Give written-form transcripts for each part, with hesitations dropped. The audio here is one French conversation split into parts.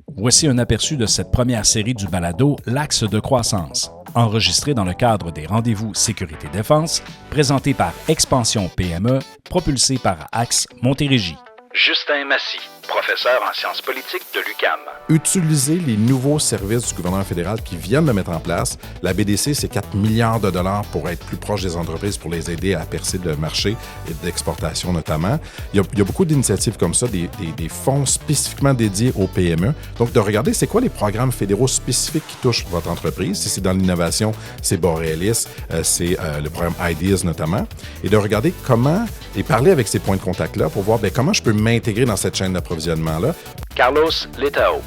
Voici un aperçu de cette première série du balado L'Axe de croissance, enregistré dans le cadre des rendez-vous Sécurité-Défense, présenté par Expansion PME, propulsé par Axe Montérégie. Justin Massy, professeur en sciences politiques de l'UQAM. Utiliser les nouveaux services du gouvernement fédéral qui viennent de mettre en place. La BDC, c'est 4 milliards de dollars pour être plus proche des entreprises, pour les aider à percer le marché et d'exportation notamment. Il y a beaucoup d'initiatives comme ça, des fonds spécifiquement dédiés aux PME. Donc, de regarder c'est quoi les programmes fédéraux spécifiques qui touchent votre entreprise. Si c'est dans l'innovation, c'est Borealis, c'est le programme IDEAS notamment. Et de regarder comment, et parler avec ces points de contact-là pour voir comment je peux m'intégrer dans cette chaîne d'approvisionnement-là. Carlos Letao,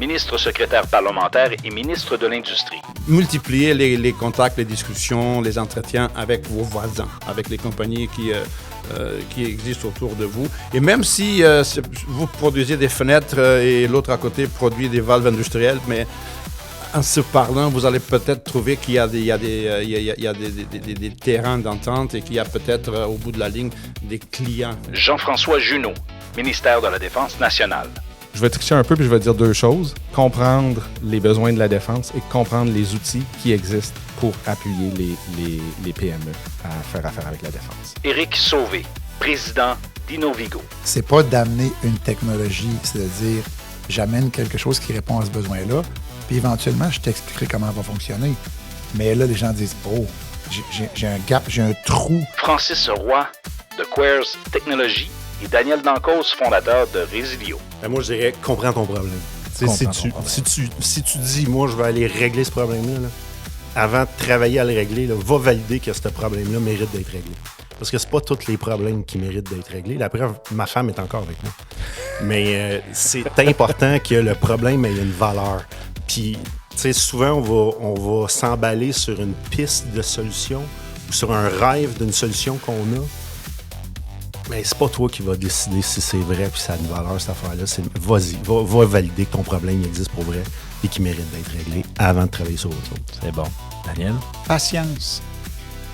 ministre secrétaire parlementaire et ministre de l'Industrie. Multiplier les contacts, les discussions, les entretiens avec vos voisins, avec les compagnies qui existent autour de vous. Et même si vous produisez des fenêtres et l'autre à côté produit des valves industrielles, mais en se parlant, vous allez peut-être trouver qu'il y a des terrains d'entente et qu'il y a peut-être au bout de la ligne des clients. Jean-François Junot, ministère de la Défense nationale. Je vais tricher un peu puis je vais dire deux choses. Comprendre les besoins de la défense et comprendre les outils qui existent pour appuyer les PME à faire affaire avec la défense. Éric Sauvé, président d'Innovigo. C'est pas d'amener une technologie, c'est-à-dire j'amène quelque chose qui répond à ce besoin-là, puis éventuellement, je t'expliquerai comment elle va fonctionner. Mais là, les gens disent « Oh, j'ai un gap, j'ai un trou. » Francis Roy, de Quares Technologies, et Daniel Dancos, fondateur de Resilio. Moi, je dirais, comprends ton problème. Si tu dis, moi, je vais aller régler ce problème-là, avant de travailler à le régler, va valider que ce problème-là mérite d'être réglé. Parce que c'est pas tous les problèmes qui méritent d'être réglés. La preuve, ma femme est encore avec moi. Mais c'est important que le problème ait une valeur. Puis, tu sais, souvent, on va s'emballer sur une piste de solution ou sur un rêve d'une solution qu'on a. Mais c'est pas toi qui vas décider si c'est vrai puis ça a une valeur, cette affaire-là. Vas-y, va valider que ton problème existe pour vrai et qu'il mérite d'être réglé avant de travailler sur autre chose. C'est bon. Daniel? Patience.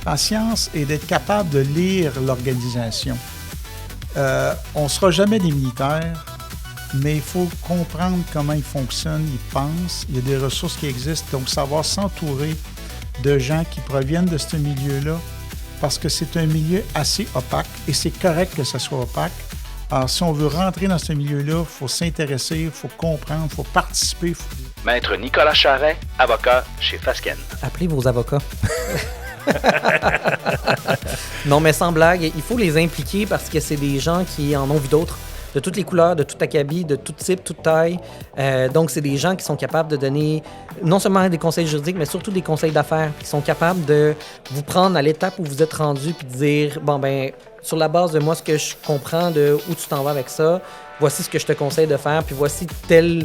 Patience et d'être capable de lire l'organisation. On ne sera jamais des militaires, mais il faut comprendre comment ils fonctionnent, ils pensent. Il y a des ressources qui existent, donc savoir s'entourer de gens qui proviennent de ce milieu-là, parce que c'est un milieu assez opaque et c'est correct que ça soit opaque. Alors, si on veut rentrer dans ce milieu-là, il faut s'intéresser, il faut comprendre, il faut participer. Maître Nicolas Charret, avocat chez Fasken. Appelez vos avocats. Non, mais sans blague, il faut les impliquer parce que c'est des gens qui en ont vu d'autres, de toutes les couleurs, de tout acabit, de tout type, toute taille. Donc, c'est des gens qui sont capables de donner non seulement des conseils juridiques, mais surtout des conseils d'affaires, qui sont capables de vous prendre à l'étape où vous êtes rendu puis de dire, bon, ben, sur la base de moi, ce que je comprends de où tu t'en vas avec ça, voici ce que je te conseille de faire, puis voici tel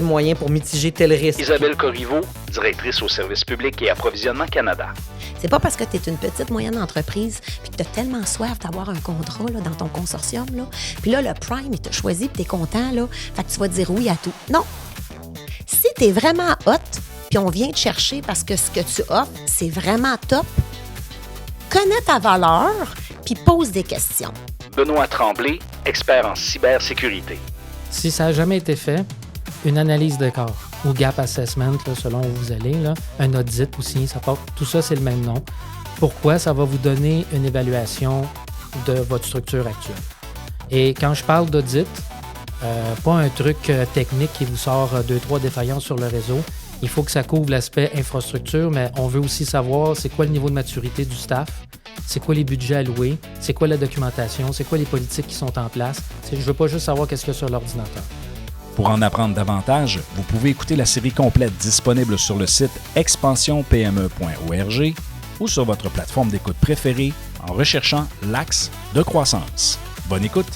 moyen pour mitiger tel risque. Isabelle Corriveau, directrice au service public et approvisionnement Canada. C'est pas parce que tu es une petite moyenne entreprise puis que tu as tellement soif d'avoir un contrat là, dans ton consortium. Là. Puis là, le Prime, il t'a choisi puis tu es content. Là, fait que tu vas dire oui à tout. Non. Si tu es vraiment hot puis on vient te chercher parce que ce que tu offres, c'est vraiment top, connais ta valeur puis pose des questions. Benoît Tremblay, expert en cybersécurité. Si ça n'a jamais été fait, une analyse de corps ou gap assessment, là, selon où vous allez, là, un audit aussi, tout ça, c'est le même nom. Pourquoi? Ça va vous donner une évaluation de votre structure actuelle. Et quand je parle d'audit, pas un truc technique qui vous sort 2-3 défaillances sur le réseau. Il faut que ça couvre l'aspect infrastructure, mais on veut aussi savoir c'est quoi le niveau de maturité du staff, c'est quoi les budgets alloués, c'est quoi la documentation, c'est quoi les politiques qui sont en place. Je ne veux pas juste savoir qu'est-ce qu'il y a sur l'ordinateur. Pour en apprendre davantage, vous pouvez écouter la série complète disponible sur le site expansionpme.org ou sur votre plateforme d'écoute préférée en recherchant l'Axe de croissance. Bonne écoute!